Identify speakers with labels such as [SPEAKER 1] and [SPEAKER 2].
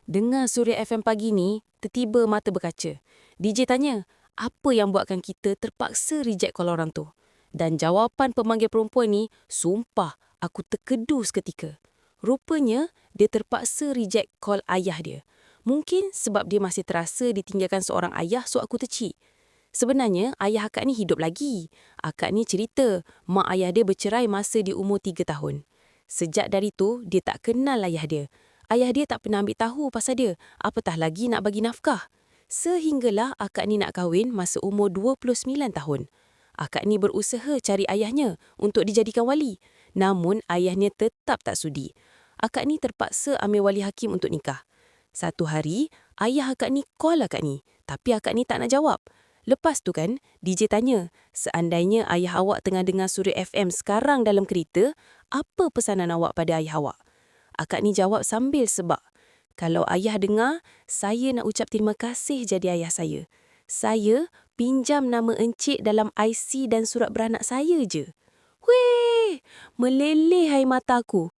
[SPEAKER 1] Dengar Suria FM pagi ni, tiba-tiba mata berkaca. DJ tanya, apa yang buatkan kita terpaksa reject call orang tu? Dan jawapan pemanggil perempuan ni, sumpah aku terkedu seketika. Rupanya, dia terpaksa reject call ayah dia. Mungkin sebab dia masih terasa ditinggalkan seorang ayah, so aku tercik. Sebenarnya, ayah akak ni hidup lagi. Akak ni cerita, mak ayah dia bercerai masa di umur 3 tahun. Sejak dari tu, dia tak kenal ayah dia. Ayah dia tak pernah ambil tahu pasal dia, apatah lagi nak bagi nafkah. Sehinggalah akak ni nak kahwin masa umur 29 tahun. Akak ni berusaha cari ayahnya untuk dijadikan wali. Namun, ayahnya tetap tak sudi. Akak ni terpaksa ambil wali hakim untuk nikah. Satu hari, ayah akak ni call akak ni, tapi akak ni tak nak jawab. Lepas tu kan, DJ tanya, seandainya ayah awak tengah dengar Suria FM sekarang dalam kereta, apa pesanan awak pada ayah awak? Akak ni jawab sambil sebab, kalau ayah dengar, saya nak ucap terima kasih jadi ayah saya. Saya pinjam nama encik dalam IC dan surat beranak saya je. Weh, meleleh air mata aku.